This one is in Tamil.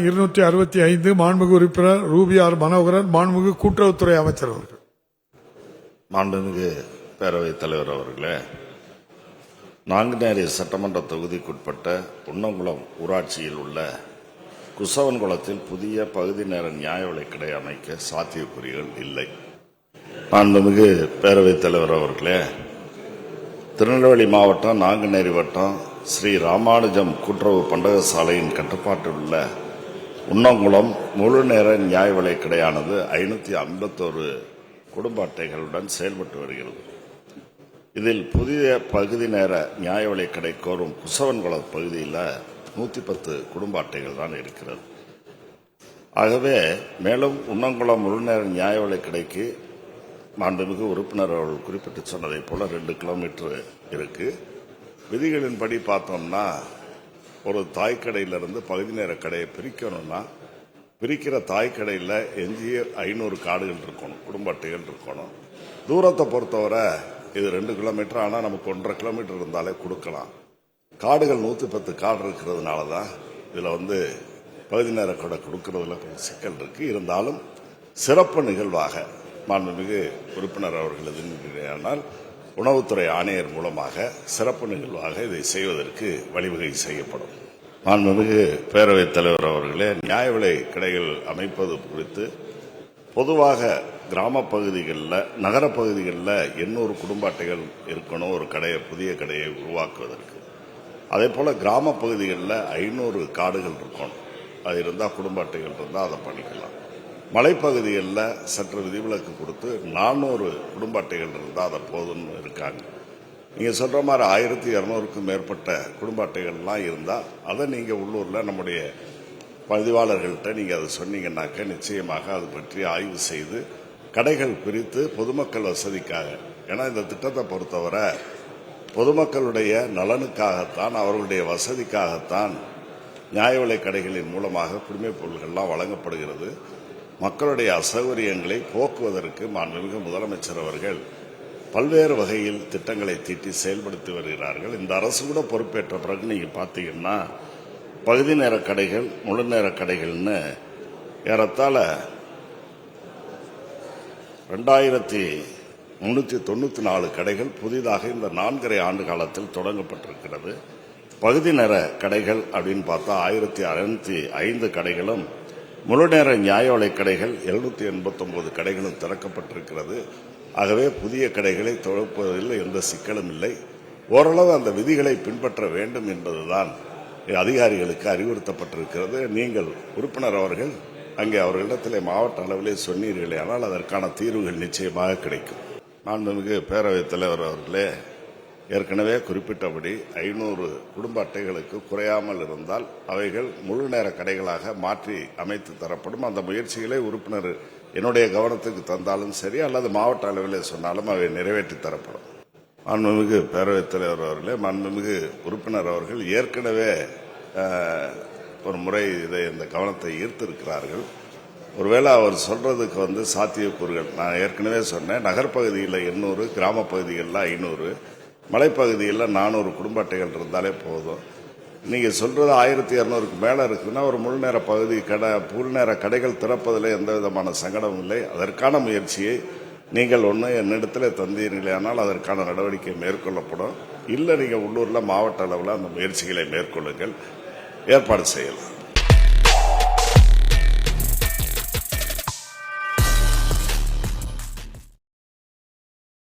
265 மாண்புமிகு உறுப்பினர் ரூபி ஆர் மனோகரன், மாண்புமிகு கூட்டுறவுத்துறை அமைச்சர் அவர்கள். மாண்புமிகு பேரவைத் தலைவர் அவர்களே, நாங்குநேரி சட்டமன்ற தொகுதிக்குட்பட்ட புன்னங்குளம் ஊராட்சியில் உள்ள குசவன்குளத்தில் புதிய பகுதி நேர நியாய விலைக்கடை அமைக்க சாத்தியக்கூறுகள் இல்லை. மாண்புமிகு பேரவைத் தலைவர் அவர்களே, திருநெல்வேலி மாவட்டம் நாங்குநேரி வட்டம் ஸ்ரீ ராமானுஜம் கூட்டுறவு பண்டக சாலையின் கட்டுப்பாட்டில் உள்ள உன்னங்குளம் முழு நேர நியாய விலைக்கடையானது 551 குடும்ப அட்டைகளுடன் செயல்பட்டு வருகிறது. இதில் புதிய பகுதி நேர நியாய விலைக்கடை கோரும் குசவன்குளம் பகுதியில் 110 குடும்ப அட்டைகள் தான் இருக்கிறது. ஆகவே மேலும் உன்னங்குளம் முழு நேர நியாய விலைக்கடைக்கு மாண்புமிகு உறுப்பினர் அவர்கள் குறிப்பிட்டு சொன்னதை போல 2 கிலோமீட்டர் இருக்கு. விதிகளின்படி பார்த்தோம்னா ஒரு தாய்க்கடையிலிருந்து பகுதி நேர கடையை பிரிக்கணும்னா பிரிக்கிற தாய்க்கடையில் எஞ்சிய 500 கார்டுகள் இருக்கணும், குடும்ப அட்டைகள் இருக்கணும். தூரத்தை பொறுத்தவரை இது 2 கிலோமீட்டர், ஆனால் நமக்கு 1.5 கிலோமீட்டர் இருந்தாலே கொடுக்கலாம். கார்டுகள் 110 கார்டு இருக்கிறதுனால தான் இதில் பகுதி நேர கடை கொடுக்கறதுல கொஞ்சம் சிக்கல் இருக்கு. இருந்தாலும் சிறப்பு நிகழ்வாக மாண்புமிகு உறுப்பினர் அவர்கள் எதிர்க்கிறார்கள். உணவுத்துறை ஆணையர் மூலமாக சிறப்பு நிகழ்வாக இதை செய்வதற்கு வழிவகை செய்யப்படும். மாண்புமிகு பேரவைத் தலைவர் அவர்களே, நியாய விலை கடைகள் அமைப்பது குறித்து பொதுவாக கிராம பகுதிகளில் நகரப்பகுதிகளில் 800 குடும்ப அட்டைகள் இருக்கணும் ஒரு கடையை, புதிய கடையை உருவாக்குவதற்கு. அதே போல கிராம பகுதிகளில் 500 கார்டுகள் இருக்கணும். அது இருந்தால் குடும்ப அட்டைகள் இருந்தால் அதை பண்ணிக்கலாம். மலைப்பகுதிகளில் சற்று விதிவிலக்கு கொடுத்து 400 குடும்ப அட்டைகள் இருந்தால் அதை போதும்னு இருக்காங்க. நீங்கள் சொல்கிற மாதிரி 1200க்கும் மேற்பட்ட குடும்ப அட்டைகள்லாம் இருந்தால் அதை நீங்கள் உள்ளூரில் நம்முடைய பதிவாளர்கள்ட்ட நீங்கள் அதை சொன்னீங்கன்னாக்க நிச்சயமாக அது பற்றி ஆய்வு செய்து கடைகள் பிரித்து பொதுமக்கள் வசதிக்காக, ஏன்னா இந்த திட்டத்தை பொறுத்தவரை பொதுமக்களுடைய நலனுக்காகத்தான், அவர்களுடைய வசதிக்காகத்தான் நியாய விலை கடைகளின் மூலமாக குடிமைப் பொருட்கள்லாம் வழங்கப்படுகிறது. மக்களுடைய அசௌகரியங்களை போக்குவதற்கு மாண்புமிகு முதலமைச்சர் அவர்கள் பல்வேறு வகையில் திட்டங்களை தீட்டி செயல்படுத்தி வருகிறார்கள். இந்த அரசு கூட பொறுப்பேற்ற பிறகு நீங்க பார்த்தீங்கன்னா பகுதி நேர கடைகள், முழு நேர கடைகள்னு ஏறத்தாழ 2394 கடைகள் புதிதாக இந்த 4.5 ஆண்டு காலத்தில் தொடங்கப்பட்டிருக்கிறது. பகுதி நேர கடைகள் அப்படின்னு பார்த்தா 1505 கடைகளும், முழு நேர நியாய விலை கடைகள் 789 கடைகளும் திறக்கப்பட்டிருக்கிறது. ஆகவே புதிய கடைகளை துவக்குவதில் எந்த சிக்கலும் இல்லை. ஓரளவு அந்த விதிகளை பின்பற்ற வேண்டும் என்பதுதான் அதிகாரிகளுக்கு அறிவுறுத்தப்பட்டிருக்கிறது. நீங்கள் உறுப்பினர் அவர்கள் அங்கே அவர்களிடத்திலே மாவட்ட அளவிலே சொன்னீர்களே, ஆனால் அதற்கான தீர்வுகள் நிச்சயமாக கிடைக்கும். மாண்புமிகு பேரவைத் தலைவர் அவர்களே, ஏற்கனவே குறிப்பிட்டபடி 500 குடும்ப அட்டைகளுக்கு குறையாமல் இருந்தால் அவைகள் முழு நேர கடைகளாக மாற்றி அமைத்து தரப்படும். அந்த முயற்சிகளை உறுப்பினர் என்னுடைய கவனத்துக்கு தந்தாலும் சரி, அல்லது மாவட்ட அளவில் சொன்னாலும் அவை நிறைவேற்றி தரப்படும். மாண்புமிகு பேரவைத் தலைவர் அவர்களே, மாண்புமிகு உறுப்பினர் அவர்கள் ஏற்கனவே ஒரு முறை இந்த கவனத்தை ஈர்த்திருக்கிறார்கள். ஒருவேளை அவர் சொல்றதுக்கு சாத்தியக்கூறுகள், நான் ஏற்கனவே சொன்னேன், நகர்ப்பகுதியில் 800, கிராம பகுதிகளில் 500, மலைப்பகுதியில் 400 குடும்ப அட்டைகள் இருந்தாலே போதும். நீங்கள் சொல்றது 1200க்கு மேலே இருக்குன்னா ஒரு முழு நேர பகுதி முழு நேர கடைகள் திறப்பதில் எந்த விதமான சங்கடமும் இல்லை. அதற்கான முயற்சியை நீங்கள் என்னிடத்தில் தந்தீர்களே, ஆனால் அதற்கான நடவடிக்கை மேற்கொள்ளப்படும். இல்லை நீங்கள் உள்ளூரில் மாவட்ட அளவில் அந்த முயற்சிகளை மேற்கொள்ளுங்கள், ஏற்பாடு செய்யலாம்.